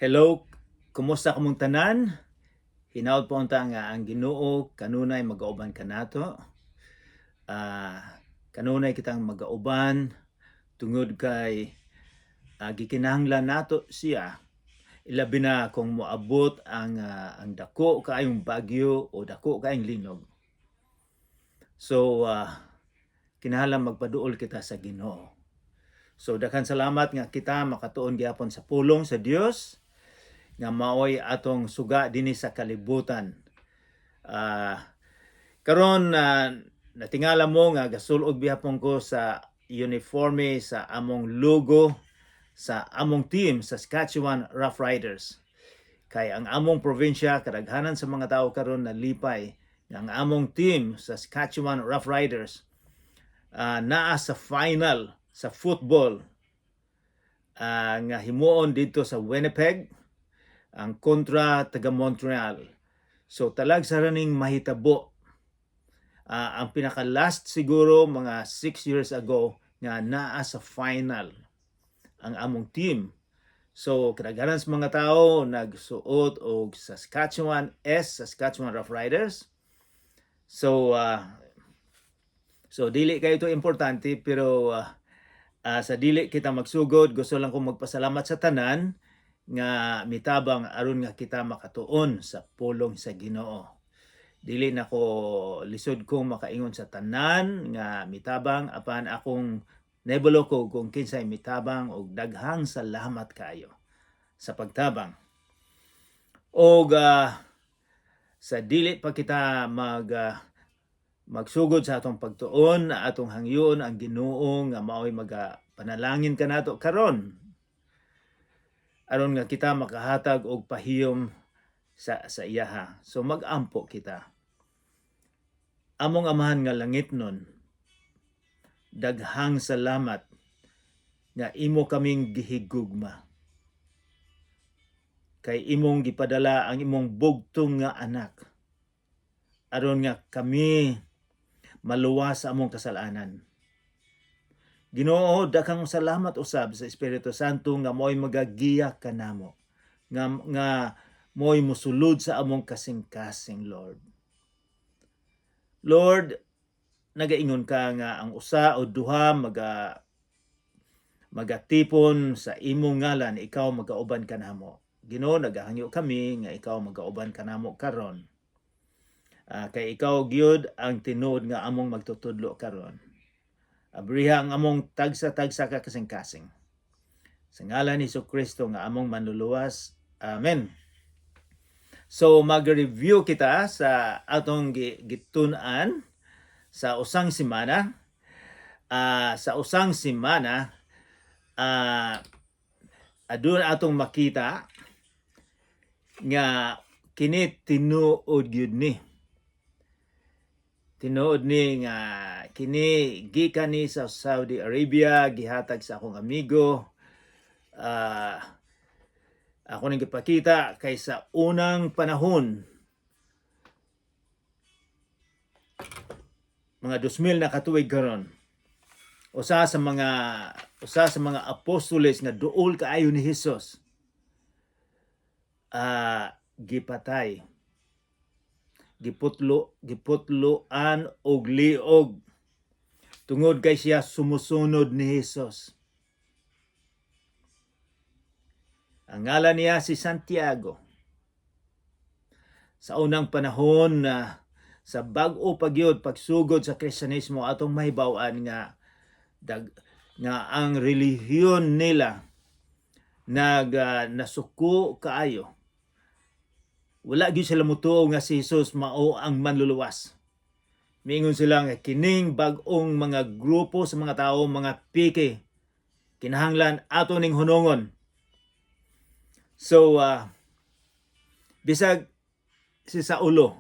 Hello, kumusta kamong tanan? Hinaut po unta nga ang Ginoo kanunay magauban kanato. Kanunay kitang magauban tungod kay gikinahanglan nato siya. Ilabi na kung moabot ang dako kaayong bagyo o dako kaayong linog. So kinahanglan magpaduol kita sa Ginoo. So daghang salamat nga kita makatuon gyapon sa pulong sa Dios nga maoy atong suga dinhi sa kalibutan. Karon natingala mo nga gasulog bihapon ko sa uniforme sa among logo sa among team sa Saskatchewan Rough Riders. Kay ang among probinsya kadaghanan sa mga tawo karon nalipay nga ang among team sa Saskatchewan Rough Riders naa sa final sa football nga himuon dito sa Winnipeg ang kontra taga Montreal. So talag sa raning mahitabo. Ang pinaka-last siguro mga 6 years ago nga naa sa final ang among team. So kadaghanan sa mga tao nagsuot og Saskatchewan Rough Riders. So dili kay ito importante pero sa dili kita magsugod, gusto lang kong magpasalamat sa tanan nga mitabang aron nga kita makatuon sa pulong sa Ginoo. Dili na ko lisod kong makaingon sa tanan nga mitabang apan akong nebalo ko kung kinsay mitabang og daghang salamat kayo sa pagtabang. Og sa dili pa kita magsugod sa atong pagtuon na atong hangyon ang Ginoo nga maoy panalangin kanato karon aron nga kita makahatag og pahiyom sa iyaha. So magampo kita. Among Amahan nga langitnon, daghang salamat nga imo kaming gihigugma. Kay imong gipadala ang imong bugtong nga anak aron nga kami maluwas sa among kasalanan. Ginoo, daghang salamat usab sa Espiritu Santo nga mo'y magagiya kanamo. Nga mo'y musulod sa among kasing-kasing, Lord. Lord, nagaingon ka nga ang usa o duha magatipon sa imong ngalan, ikaw magauban kanamo. Ginoo, nagahangyo kami nga ikaw magauban kanamo karon. Kay ikaw gyud ang tinuod nga among magtutudlo karon. Abriha ang among tagsa-tagsa ka kasing-kasing. Sa ngalan ni Jesucristo nga among manluluwas. Amen. So mag-review kita sa atong gitun-an sa usang semana. Sa usang semana adun atong makita nga kini tinuod gyud ni. Tinuod ni nga kini gikan ni sa Saudi Arabia, gihatag sa akong amigo. Ako nang gipakita kay sa unang panahon, mga 2000 na katuig karon. Usa sa mga apostoles nga duol kaayo ni Hesus gipatay, giputloan og liog tungod kay siya sumusunod ni Hesus. Ang ngalan niya si Santiago. Sa unang panahon sa bag-o pagsugod sa Kristyanismo atong mahibaw-an nga ang relihiyon nila nasuko kaayo. Wala gyud sila mutuo nga si Jesus mao ang manluluwas. Miingon sila nga kining bag-ong mga grupo sa mga tawo, mga pike, kinahanglan ato ning hunongon. So bisag si Saulo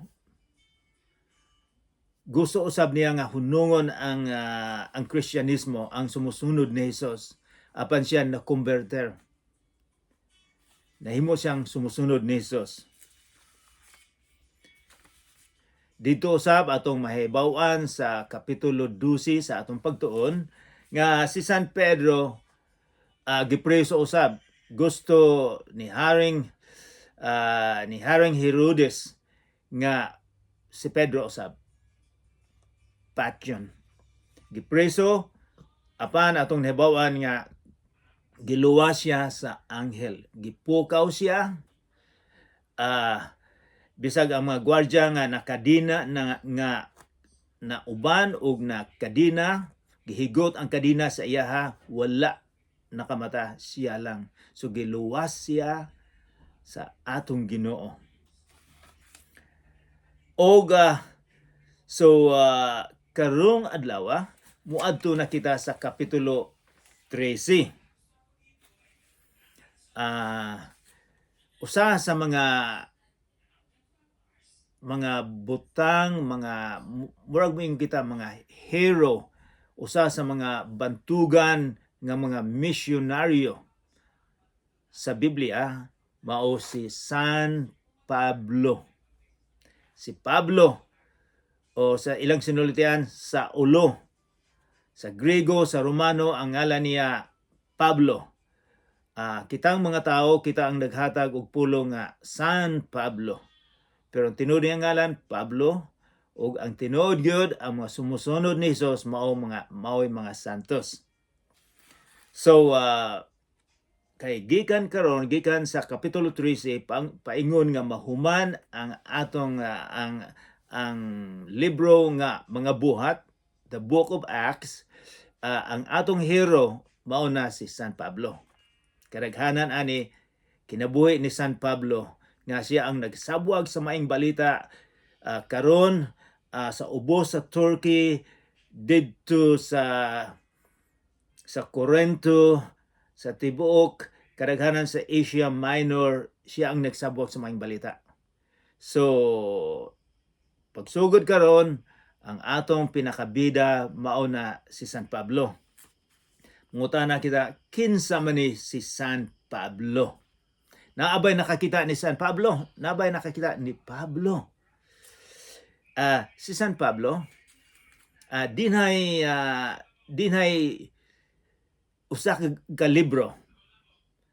gusto usab niya nga hunungon ang Kristyanismo, ang sumusunod ni Jesus, apan siya na-converter. Nahimo siyang sumusunod ni Jesus. Dito usab atong mahibaw-an sa kapitulo 12 sa atong pagtuon nga si San Pedro gipreso usab gusto ni Haring Herodes nga si Pedro usab patyon gipreso apan atong nahibawan nga giluwas siya sa anghel, gipukaw siya, bisag ang mga gwardya nga nakadina na uban ug nakadina, gihigot ang kadina sa iyaha, wala nakamata, siya lang. So giluwas siya sa atong Ginoo. Og karong adlaw muadto na kita sa kapitulo 13. Usa sa mga butang, murag mo kita mga hero, usa sa mga bantugan nga mga misyonaryo sa Biblia mao si San Pablo. Si Pablo o sa ilang sinultian Saulo. Sa Grego, sa Romano ang ngalan niya Pablo. Kitang mga tao, kita ang naghatag og pulong nga San Pablo. Pero ang tinuod niya ngalan Pablo, ug ang tinuod gyud ang mga sumusunod ni Hesus mao'y mga santos. So gikan sa kapitulo 13 paingon nga mahuman ang atong ang libro nga mga buhat, the Book of Acts. Ang atong hero mao na si San Pablo. Kadaghanan ani kinabuhi ni San Pablo nga siya ang nagsabwag sa maing balita karon sa ubos sa Turkey, didto sa Corinto, sa tibuok kadaghanan sa Asia Minor, siya ang nagsabwag sa maing balita. So pagsugod karon ang atong pinakabida mao na si San Pablo. Mungutana kita, kinsa man ni si San Pablo? Naabay nakakita ni San Pablo? Naabay nakakita ni Pablo? Si San Pablo, dinhay usa ka libro.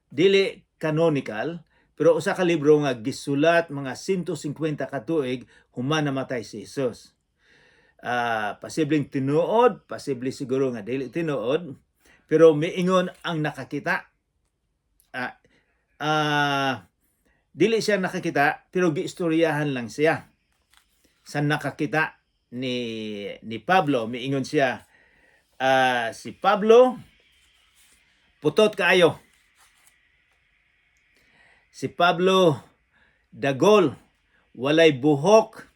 Dili canonical, pero usa ka libro nga gisulat mga 150 ka tuig human namatay si Jesus. Posibleng tinuod, posible siguro nga dili tinuod, pero miingon ang nakakita. Dili siya nakakita, pero giistoryahan lang siya. Sa nakakita ni Pablo, miingon siya, si Pablo, putot kaayo. Si Pablo, dagol, walay buhok.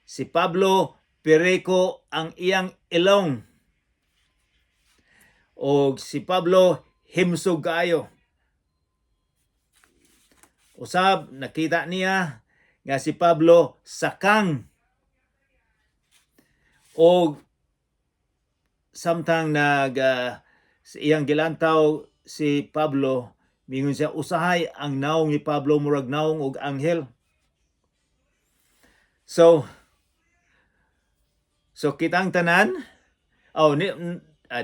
Si Pablo, pireko ang iyang ilong. O si Pablo, himsog kaayo. Usab, nakita niya nga si Pablo sakang. O samtang sa iyang gilantaw si Pablo, mingon siya, usahay ang naong ni Pablo murag naong og anghel. So kitang tanan,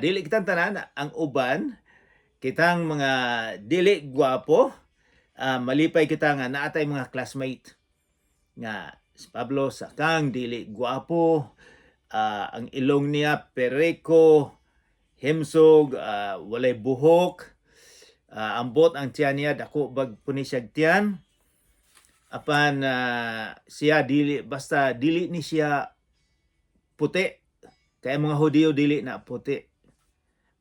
dili kitang tanan, ang uban, kitang mga dili gwapo, malipay kita nga naatay mga classmate nga si Pablo sakang dili gwapo, ang ilong niya pereko, himsog, walay buhok, ambot ang tiyan niya, dako bag punisag tiyan. Apan siya dili ni siya puti. Kaya mga Hudiyo dili na puti.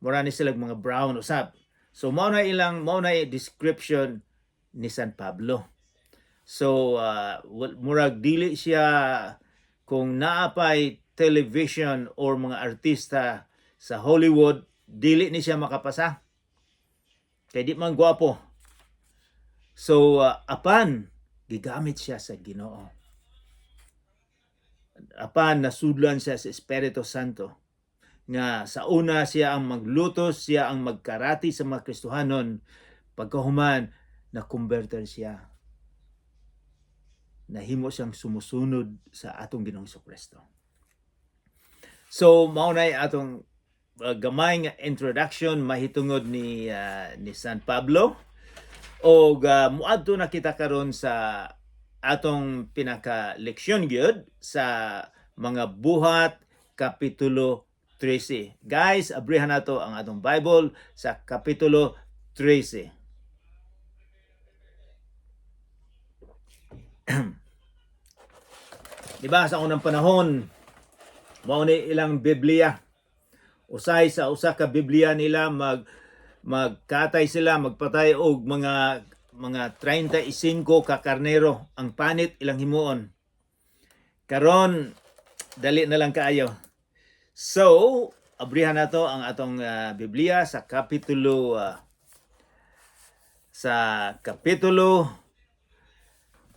Mura ni sila mga brown usab. So mao na description ni San Pablo. So murag dili siya, kung naapay television or mga artista sa Hollywood, dili ni siya makapasa. Kaya di man gwapo. So apan gigamit siya sa Ginoo. Apan nasudlan siya sa Espiritu Santo nga sa una siya ang maglutos, siya ang magkarati sa mga Kristohanon. Pagkahuman, na-converter siya. Nahimo siyang sumusunod sa atong Ginoong Kristo. So mao nay atong gamay nga introduction mahitungod ni San Pablo, o muadto na kita karon sa atong pinaka leksyon gyud sa mga buhat kapitulo 13. Guys, abrihan nato ang atong Bible sa kapitulo 13. Diba sa unang panahon, mao ni ilang Biblia. Usay sa usa ka Biblia nila magkatay sila, magpatay og mga 35 ka karnero ang panit ilang himuon. Karon dali na lang kaayo. So, abrihan nato ang atong Biblia sa kapitulo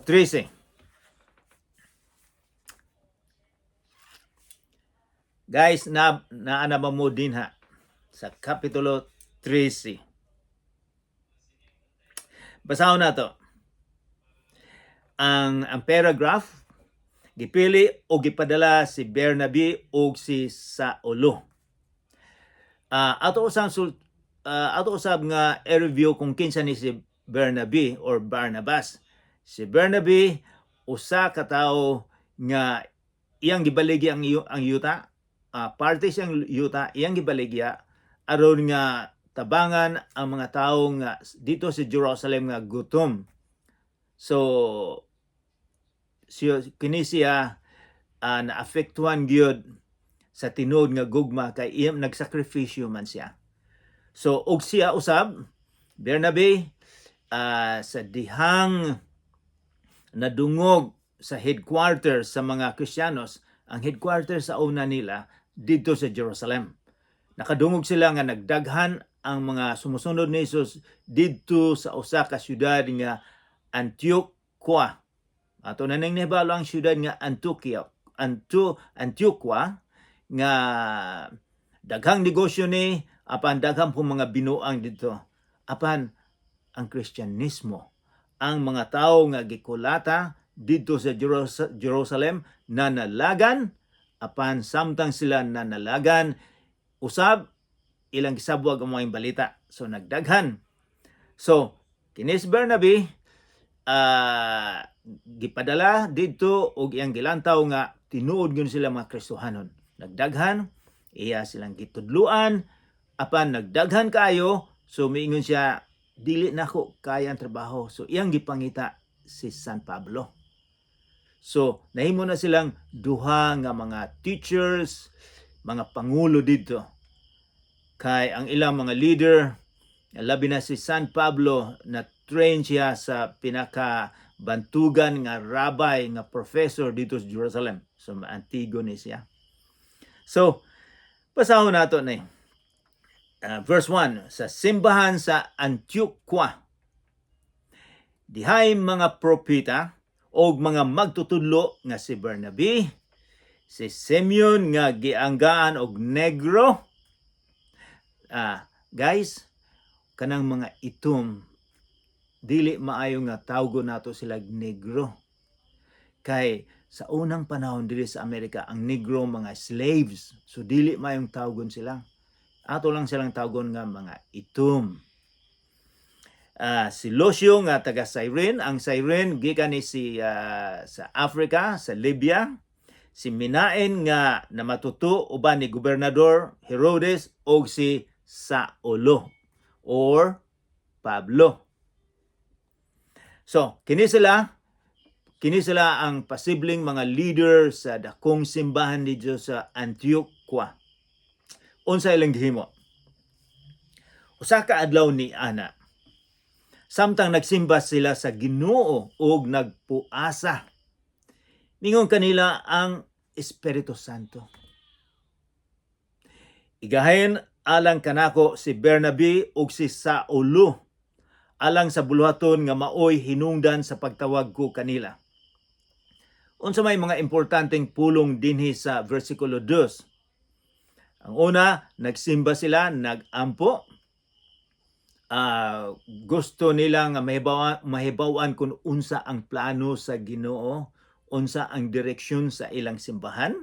13. Guys, naana mo din ha sa kapitulo 13. Basahon na to. Ang paragraph gipili o gipadala si Bernabe o si Saulo. Ato usab nga i-review kung kinsa ni si Bernabe or Barnabas. Si Bernabe usa ka tawo nga iyang gibaligi ang yuta, parte siyang yuta, iyang gibaligya aron nga tabangan ang mga tawo nga dito sa Jerusalem nga gutom. So kini siya naapektuhan gyud sa tinud nga gugma kay iyang nagsakripisyo man siya. So og siya usab Bernabe sa dihang nadungog sa headquarters sa mga Kristiyanos, ang headquarters sa una nila dito sa Jerusalem. Nakadungog sila nga nagdaghan ang mga sumusunod ni Jesus dito sa usa ka syudad nga Antioquia. Ato na nang nahibalo ang syudad nga Antioquia nga daghang negosyo ni, apan daghang pong mga binuang dito. Apan ang Kristyanismo, ang mga tawo nga gikulata dito sa Jerusalem nanalagan, apan samtang sila nanalagan, usab ilang gisabwag ang mga balita. So nagdaghan. So kinis Bernabe gipadala dito og iyang gilantaw nga tinuod gyud sila mga Kristohanon. Nagdaghan, iya silang gitudluan, apan nagdaghan kayo, so miingon siya, dili nako kaya ang trabaho. So iyang gipangita si San Pablo. So nahimo na silang duha nga mga teachers, mga pangulo dito. Kay ang ilang mga leader, labi na si San Pablo, na train siya sa pinakabantugan nga rabbi, nga professor dito sa Jerusalem. So antigo ni siya. So pasahon nato ni verse 1, sa simbahan sa Antioquia, dihay mga propeta og mga magtutudlo nga si Bernabe, si Simeon nga gianggaan og Negro. Guys, kanang mga itom, dili maayo nga tawgon nato sila Negro. Kay sa unang panahon dili sa Amerika, ang Negro mga slaves. So dili maayong tawgon sila. Ato lang silang tawgon nga mga itom. Si Lucio nga taga Cyrene, ang Cyrene gikan ni sa Africa, sa Libya. Si Minaen nga namatuto uban ni Gobernador Herodes og si Saulo or Pablo. So kini sila ang posibleng mga leader sa dakong simbahan dito sa Antioquia. Unsa ilang gihimo? Usa ka adlaw ni ana, samtang nagsimba sila sa Ginoo ug nagpuasa, ningon kanila ang Espiritu Santo. Igahin alang kanako si Bernabe ug si Saulo, alang sa buluhaton nga maoy hinungdan sa pagtawag ko kanila. Unsa may mga importanteng pulong dinhi sa versikulo 2. Ang una, nagsimba sila, nagampo. Gusto nila nga mahibawan kung unsa ang plano sa Ginoo, unsa ang direksyon sa ilang simbahan.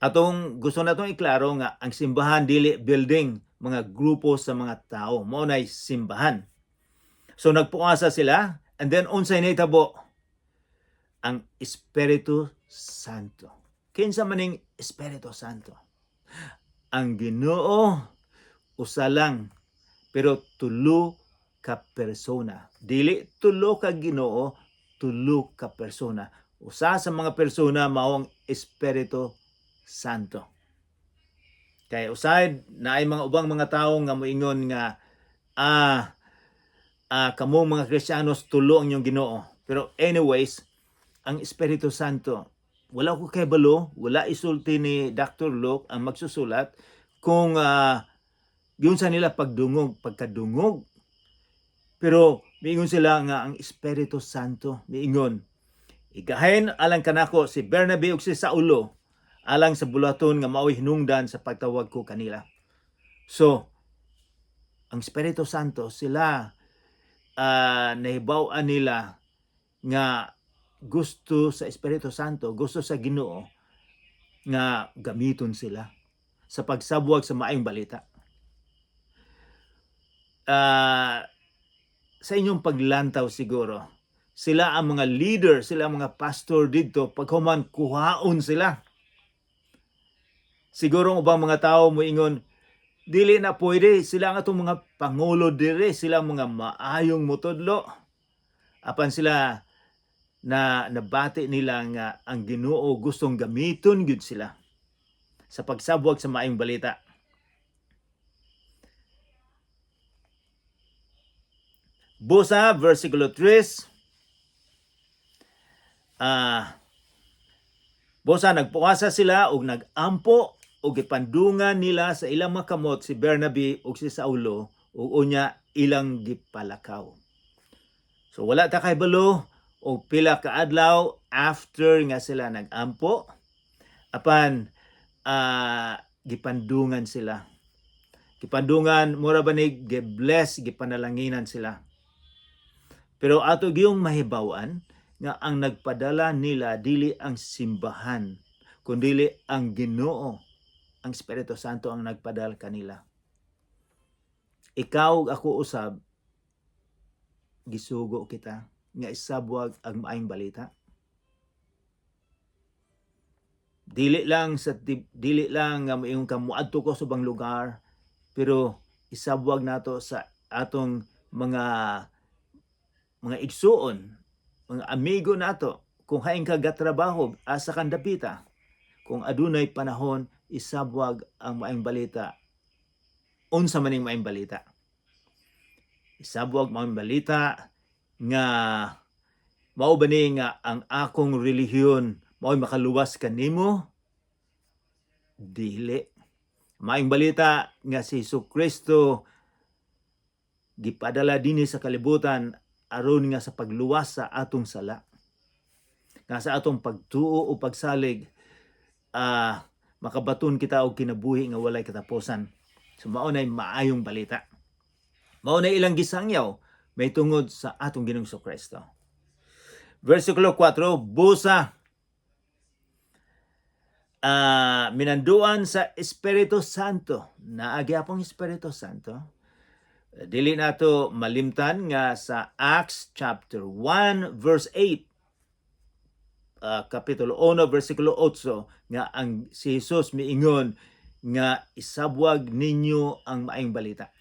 Atong gusto natong iklaro nga ang simbahan dili building, mga grupo sa mga tao. Mao nay simbahan. So nagpuasa sila, and then unsay nahitabo? Ang Espiritu Santo. Kinsa maning Espiritu Santo? Ang Ginoo usa lang, pero tulo ka persona. Dili tulo ka Ginoo, tulo ka persona. Usa sa mga persona mao ang Espiritu Santo. Kaya usay na ay mga ubang mga tawo nga moingon nga kamo mga Kristiyanos tulo ang inyong Ginoo. Pero anyways, ang Espiritu Santo, wala ko kay balo, wala isulti ni Dr. Luke ang magsusulat kung yun sa nila pagkadungog. Pero miingon sila nga ang Espiritu Santo, miingon, igahin alang kanako si Bernabe ug si Saulo alang sa bulaton nga mao'y hinungdan sa pagtawag ko kanila. So, ang Espiritu Santo, sila nahibaw-an nila nga gusto sa Espiritu Santo, gusto sa Ginoo nga gamiton sila sa pagsabwag sa maayong balita. Sa inyong paglantaw siguro, sila ang mga leader, sila ang mga pastor dito, paghuman kuhaon sila. Siguro ang ubang mga tao moingon, dili na pwede, sila ang atong mga pangulo dire, sila ang mga maayong mutudlo. Apan sila na nabati nila nga ang Ginoo gustong gamiton gyud sila sa pagsabwag sa maayong balita. Busa, versikulo 3, busa nagpuasa sila ug nagampo ug gipandungan nila sa ilang makamot si Bernabe ug si Saulo ug unya ilang gipalakaw. So wala ta kay balo og pila ka adlaw after nga sila nagampo, apan gipandungan sila. Gipandungan, mura ba ni gi-bless, gipanalanginan sila. Pero ato giyong mahibawan nga ang nagpadala nila dili ang simbahan, kundi ang Ginoo, ang Espiritu Santo ang nagpadala kanila. Ikaw ug ako usab, gisugo kita nga isabwag ang maayong balita. Dili lang nga moingon ka moadto ko sa ubang lugar, pero isabwag nato sa atong mga igsuon, mga amigo nato, kung haing ka gatrabaho asa kang dapita, kung adunay panahon isabwag ang maayong balita. Unsa maning maayong balita? Isabwag maayong balita nga mao ba ni nga ang akong relihiyon mao'y makaluwas kanimo? Dili. Maayong balita nga si Jesucristo gipadala dinhi sa kalibutan aron nga sa pagluwas sa atong sala. Nga sa atong pagtuo o pagsalig, makabaton kita og kinabuhi nga walay katapusan. So mao nay maayong balita. Mao nay ilang gisangyaw may tungod sa atong Ginoong Jesucristo. Versikulo 4, busa minanduan sa Espiritu Santo. Naagi apong Espiritu Santo. Dili nato malimtan nga sa Acts chapter 1 verse 8, kapitulo 1 versikulo 8, nga ang si Jesus miingon nga isabwag ninyo ang maayong balita.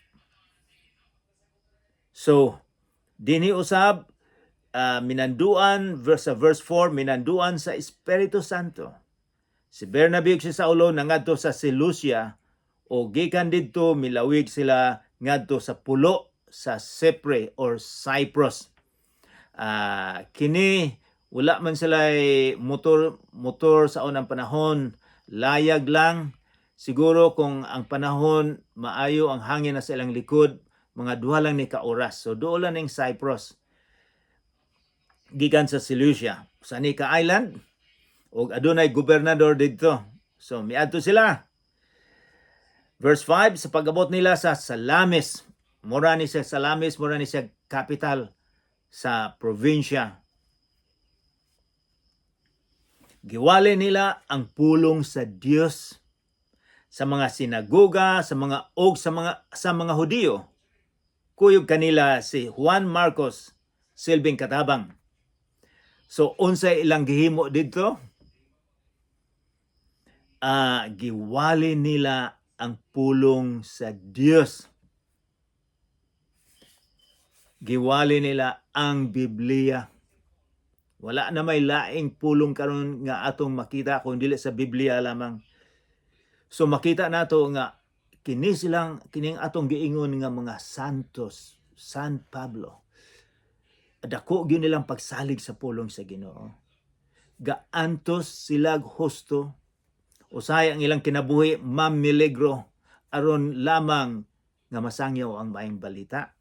So dinhi usab minanduan sa verse 4, minanduan sa Espiritu Santo. Si Bernabe ug si Saulo nangadto sa Seleucia o gikan didto milawig sila ngadto sa pulo sa Cyprus or Cyprus. Kini wala man sila motor sa unang panahon, layag lang. Siguro kung ang panahon maayo ang hangin na sa ilang likod, mga duha lang ni ka oras. So doon lang ning Cyprus. Gikan sa Seleucia, sa Nika Island, ug adunay gobernador didto. So miadto sila. Verse 5, sa pag-abot nila sa Salamis, mura ni siya Salamis, mura ni siya capital sa probinsya. Giwali nila ang pulong sa Dios sa mga sinagoga, sa mga Hudiyo. Kuyog kanila si Juan Marcos silbing katabang. So unsay ilang gihimo didto? Giwali nila ang pulong sa Dios. Giwali nila ang Biblia. Wala na may laing pulong karon nga atong makita kung dili sa Biblia lamang. So makita nato nga kining atong giingon nga mga santos, San Pablo. Dako gyud nilang pagsalig sa pulong sa Ginoo. Gaantos silag husto. Usahay ang ilang kinabuhi mamiligro aron lamang nga masangyaw ang maayong balita.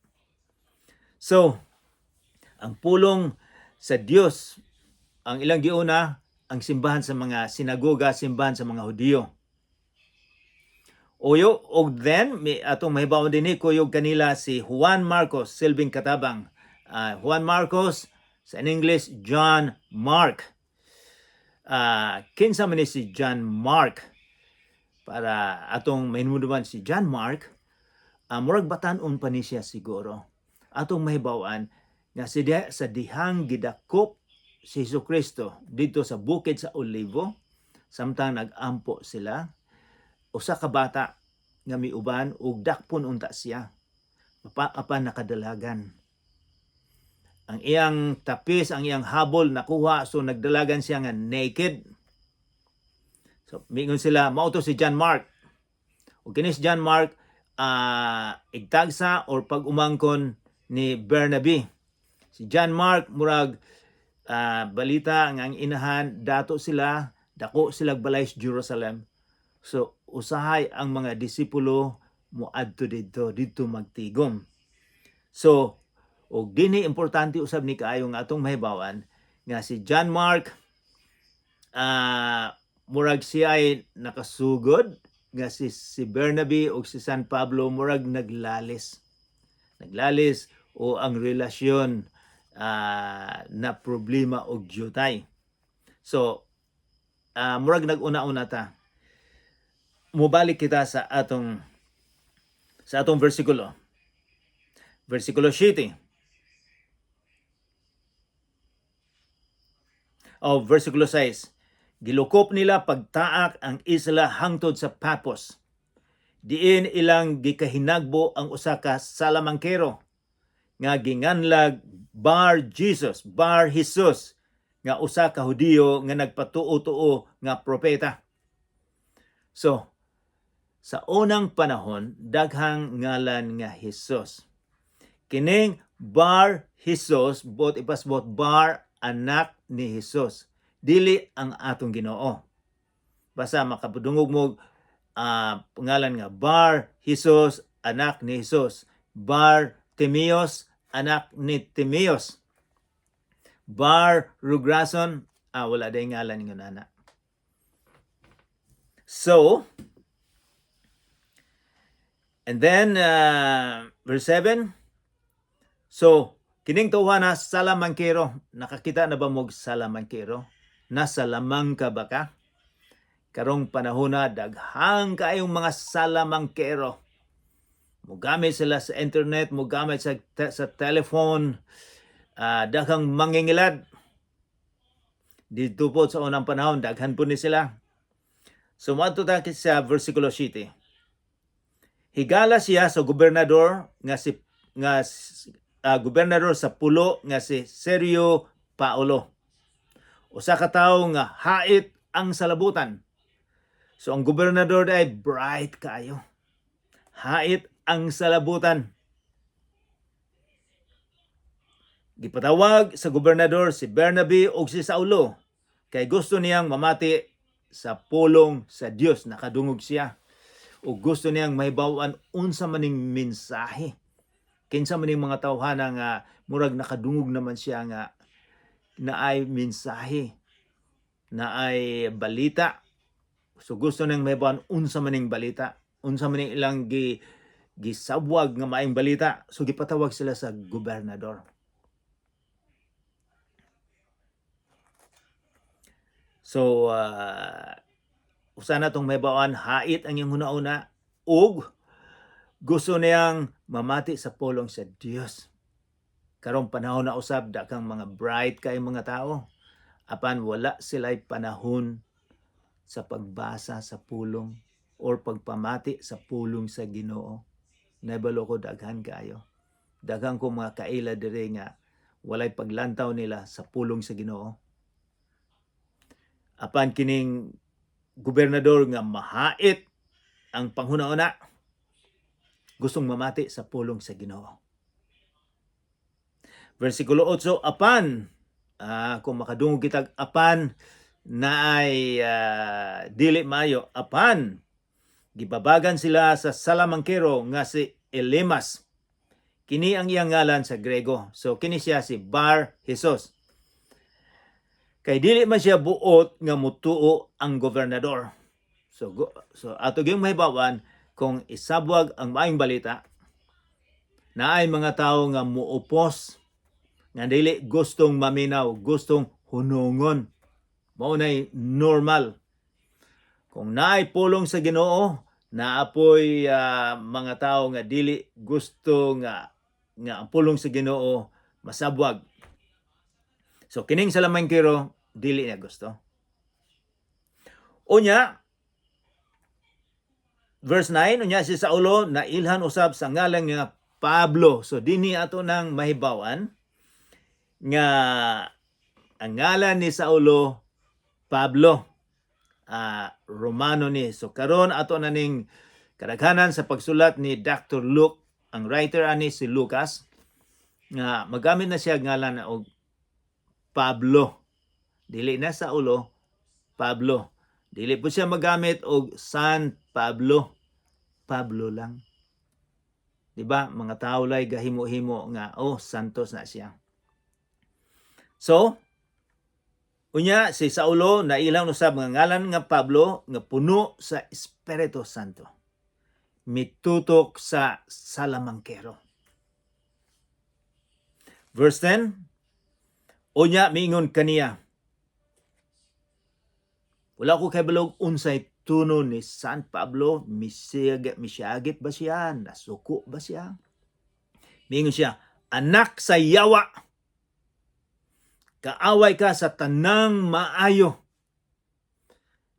So, ang pulong sa Dios ang ilang giuna ang simbahan sa mga sinagoga, simbahan sa mga Hudiyo. Og then may atong mahibawon dinhi kuyog kanila si Juan Marcos silbing katabang. Juan Marcos sa in English John Mark. Kinsa man ni si John Mark? Para atong mainumduman si John Mark, murag batan-on pa ni siya siguro. Atong mahibaw-an nga sa dihang gidakop si Jesucristo dito sa bukid sa Olivo, samtang nag-ampo sila, usa ka bata nga miuban ug dakpon unta siya. Apan nakadalagan. Ang iyang tapis, ang iyang habol nakuha, so nagdalagan siya nga naked. So mingon sila, mao to si John Mark. Ug kini si John Mark igtagsa or pag-umangkon ni Bernabe. Si John Mark murag balita nga ang inahan dato sila, dako sila balay sa Jerusalem. So usahay ang mga disipulo moadto didto magtigom. So og dinhi importante usab ni kaayo nga atong mahibawan nga si John Mark murag siya ay nakasugod nga si Bernabe o si San Pablo murag naglalis o ang relasyon na problema og jutay. So murag nag-una-una ta. Mubalik kita sa atong versikulo. Versikulo 7. Versikulo 6. Gilukop nila pagtaak ang isla hangtod sa Papos. Diin ilang gikahinagbo ang usa ka salamangkero nga ginganlag Bar Jesus nga usa ka Hudiyo nga nagpatuo-tuo nga propeta. So, sa unang panahon daghang ngalan nga Jesus. Kining Bar Jesus bot ipasbot Bar anak ni Jesus. Dili ang atong Ginoo. Basta makapudungog mo pangalan nga Bar Jesus anak ni Jesus. Bar Timeos anak ni Timeos. Bar Rugrason wala day ngalan nga nana. So, and then verse 7. So, kining tawhana salamangkero. Nakakita na ba mo salamangkero? Nasa lamang ka ba ka? Karong panahon na daghang kaayong mga salamangkero. Mugamit sila sa internet, mugamit sa telephone, daghang mangingilad. Dito po sa unang panahon, daghan po ni sila. So, mato ta sa versikulo 7. Higala siya sa gobernador gobernador sa pulo nga si Sergio Paulo. Usa ka tawo nga hait ang salabutan. So ang gobernador ay bright kaayo. Hait ang salabutan. Gipatawag sa gobernador si Bernabe o si Saulo kay gusto niyang mamati sa pulong sa Dios. Nakadungog siya. O gusto niyang mahibaw-an unsa maning mensahe. Kinsa maning mga tawhana nga murag nakadungog naman siya nga naay mensahe, naay balita. So gusto niyang mahibaw-an unsa maning balita, unsa maning ilang gisabwag nga maayong balita. So gipatawag sila sa gobernador. So usa na tong mahibawaan, hait ang iyang hunauna ug gusto niyang mamati sa pulong sa Dios. Karong panahon na usab daghang mga bright kay mga tao apan wala sila'y panahon sa pagbasa sa pulong or pagpamati sa pulong sa Ginoo. Nahibalo ko daghan kayo. Daghang ko mga kaila diri nga walay paglantaw nila sa pulong sa Ginoo. Apan kining gobernador nga mahait ang panghuna-una, gustong mamati sa pulong sa Ginoo. Versikulo 8, apan, kung makadungog kitag apan, na ay dili maayo, apan, gibabagan sila sa salamangkero nga si Elimas. Kini ang iyang ngalan sa Grego. So, kini siya si Bar Jesus. Kay dili man siya buot nga mutuo ang gobernador. So ato gyud mahibawan kung isabwag ang maayong balita, naay mga tawo nga muupos, nga dili gustong maminaw, gustong hunungon. Mao nay normal. Kung naay pulong sa Ginoo, naapoy mga tawo nga dili gusto nga ang pulong sa Ginoo masabwag. So kining salamangkero dili niya gusto. Unya, verse 9, unya si Saulo nailhan usab sa ngalan nga Pablo. So dinhi ato nang mahibawan nga ang ngalan ni Saulo Pablo, Romano ni. So karon ato na ning kadaghanan sa pagsulat ni Dr. Luke, ang writer ani si Lucas, nga magamit na siya ngalan og Pablo. Dili na Saulo, Pablo. Dili po siya magamit og San Pablo. Pablo lang. Diba? Mga tao lay gahimo-himo nga, santos na siya. So, unya si Saulo nailang usab nga ngalan nga Pablo nga puno sa Espiritu Santo. Mitutok sa salamangkero. Verse 10, unya miingon kaniya, wala ko kabalog unsay tuno ni San Pablo, misyagit ba siya, nasuko ba siya? Miingon siya, anak sa yawa, kaaway ka sa tanang maayo,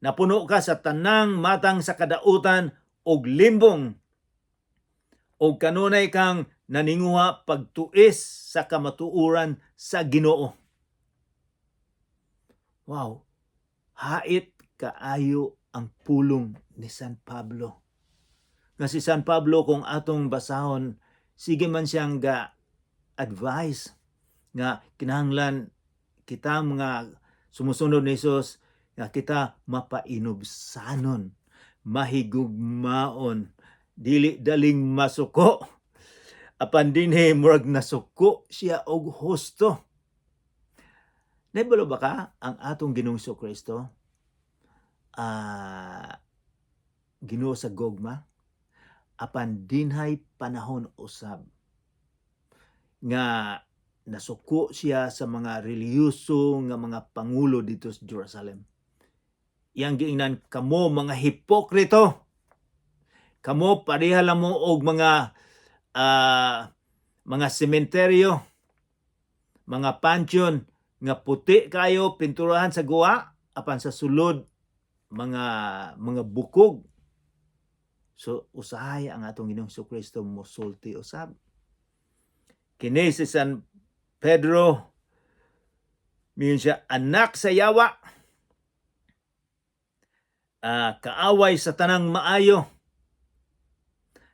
napuno ka sa tanang matang sa kadautan og limbong, og kanunay kang naninguha pagtuis sa kamatuoran sa Ginoo. Wow, hait kaayo ang pulong ni San Pablo. Nga si San Pablo, kung atong basahon, sige man siyang advice nga kinahanglan kita mga sumusunod ni Jesus nga kita mapainubsanon, mahigugmaon, dili daling masuko. Apan dinhi murag nasuko siya og husto. Naibalo ba ka ang atong Ginoong Kristo? Ginoo sa gugma, apan dinhay panahon usab nga nasuko siya sa mga relihiyoso nga mga pangulo dito sa Jerusalem. Iyang giingnan, kamo mga hipokrito, kamo pareha lang mo og mga sementeryo, mga pansyon nga puti kayo pinturahan sa guwa, apan sa sulod mga bukog. So usahay ang atong Ginoong Kristo mosulti usab. Kini si San Pedro, miyon siya, anak sa yawa, kaaway sa tanang maayo,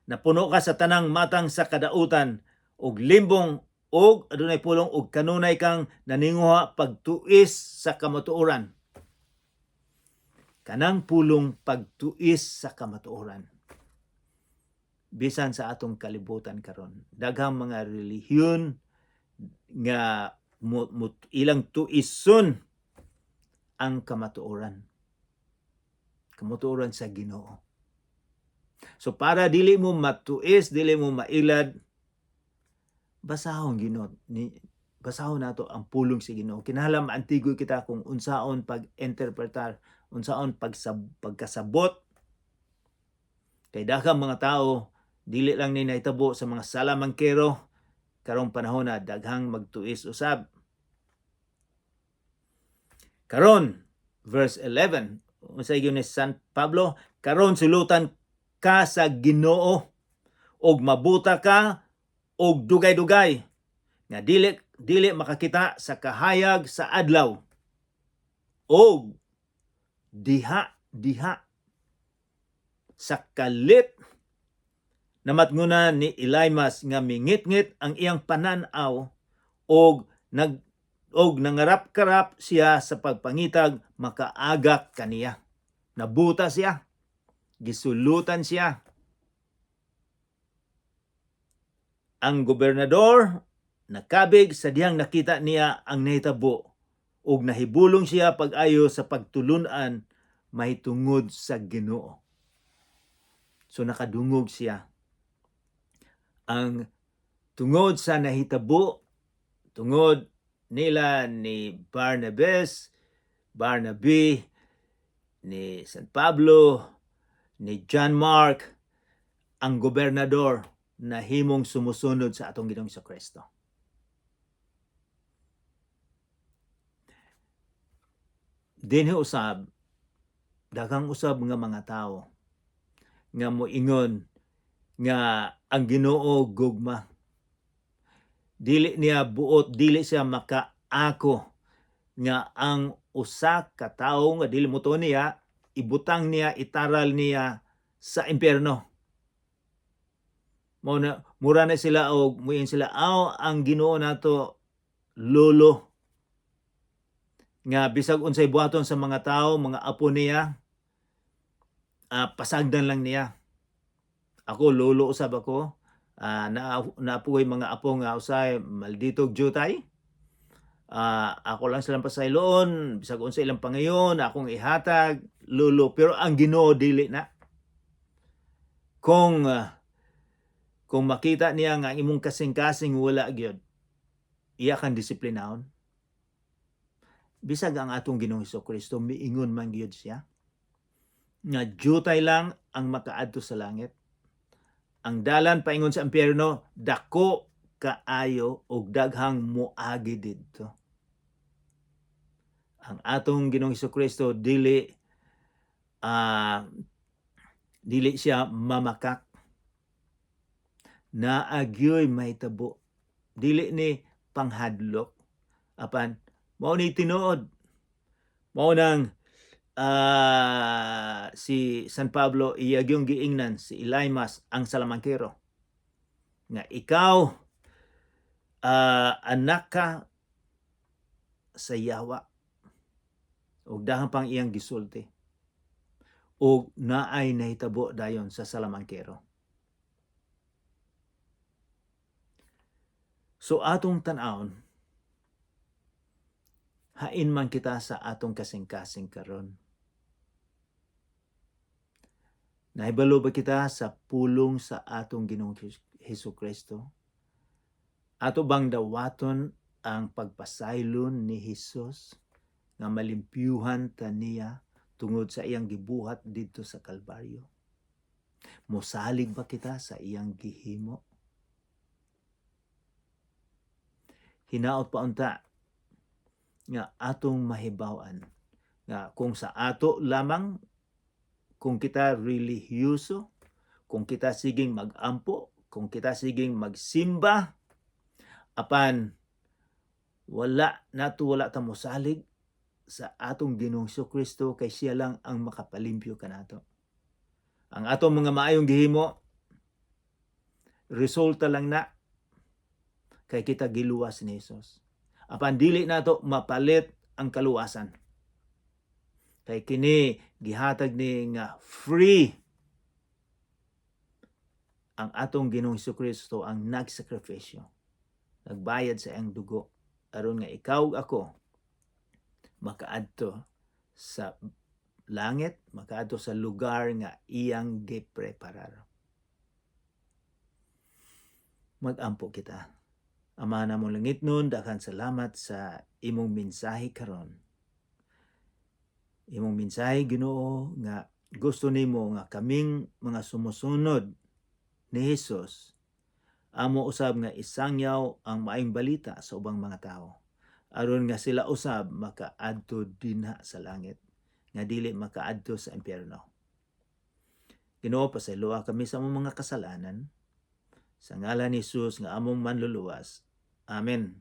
napuno ka sa tanang matang sa kadautan, og limbong, og adunay pulong, og kanunay kang naninguha pagtuis sa kamatuoran. Kanang pulong pagtuis sa kamatuoran. Bisan sa atong kalibutan karon, daghang mga relihiyon nga ilang tuison ang kamatuoran. Kamatuoran sa Ginoo. So para dili mo matuis, dili mo mailad, basahon Ginoo basahon nato ang pulong sa Ginoo. Kinahanglan maantigoy kita kung unsaon pag-interpretar, unsaon pagkasabot. Kay daghang mga tao dili lang ni nahitabo sa mga salamangkero karong panahon na daghang magtuis usab. Karon verse 11, unsay gyud ni San Pablo, karon sulutan ka sa Ginoo og mabuta ka og dugay-dugay nga dili makakita sa kahayag sa adlaw og diha sa kalit na matngunan ni Elimas nga mingit-ngit ang iyang panan-aw og nangarap-karap siya sa pagpangitag makaagak kaniya. Nabuta siya, gisulutan siya. Ang gobernador nakabig sa dihang nakita niya ang nahitabo ug nahibulong siya pag-ayo sa pagtulun-an mahitungod sa Ginoo. So nakadungog siya. Ang tungod sa nahitabo, tungod nila ni Barnabe, ni San Pablo, ni John Mark, ang gobernador na himong sumusunod sa atong Ginoong Kristo. Dinhi usab, daghang usab nga mga tao nga moingon nga ang Ginoo gugma. Dili niya buot, dili siya makaako nga ang usa ka tawo nga dili motuo niya, ibutang niya, itaral niya sa impyerno. Mura na sila og muin sila, ang Ginoo nato lolo, nga bisag unsay buhaton sa mga tao, mga apo niya, pasagdan lang niya. Ako lolo usab ako, naapuy mga apo nga usay malditog jutay. Ako lang silang pasayloon, bisag unsay ilang pangayon, akong ihatag lolo, pero ang Ginoo dili na. Kung makita niya nga ang imong kasing-kasing wala gyud, iya kang disiplinahon. Bisag ang atong Ginoong Hesukristo miingon man gyud siya nga jutay lang ang makaadto sa langit. Ang dalan paingon sa impyerno dako kaayo og daghang moagi didto. Ang atong Ginoong Hesukristo dili siya mamakak. Naagyoy mahitabo. Dili ni panghadlok. Apan mao ni tinuod. Mao nang si San Pablo iyagyong giingnan si Elimas ang salamangkero nga ikaw anak ka sa Yawa ug daghang pang iyang gisulti ug naay nahitabo dayon sa salamangkero. So atong tan-awon, hain man kita sa atong kasing-kasing karon. Nahibalo ba kita sa pulong sa atong Ginoong Hesukristo? Ato bang dawaton ang pagpasaylon ni Hesus nga malimpyuhan ta niya tungod sa iyang gibuhat didto sa Kalbaryo? Mosalig ba kita sa iyang gihimo? Hinaot pa unta nga atong mahibaw-an nga kung sa ato lamang, kung kita relihiyoso, kung kita siging mag-ampo, kung kita siging magsimba, apan wala ta mosalig sa atong Ginoong Hesukristo, kay siya lang ang makapalimpyo kanato. Ang atong mga maayong gihimo resulta lang na kay kita giluwas ni Hesus. Apan dili nato mapalit ang kaluwasan. Kay kini gihatag ni nga free. Ang atong Ginoong Hesukristo ang nagsakripisyo, nagbayad sa iyang dugo aron nga ikaw ug ako makaadto sa langit, makaadto sa lugar nga iyang gipreparar. Mag-ampo kita. Ama namong langit nun, daghang salamat sa imong mensahe karon. Imong mensahe Ginoo nga gusto nimo nga kaming mga sumusunod ni Hesus amo usab nga isangyaw ang maayong balita sa ubang mga tao aron nga sila usab makaadto dinha sa langit nga dili makaadto sa impyerno. Ginoo, pasayloa kami sa among mga kasalanan sa ngalan ni Hesus nga among manluluwas. Amen.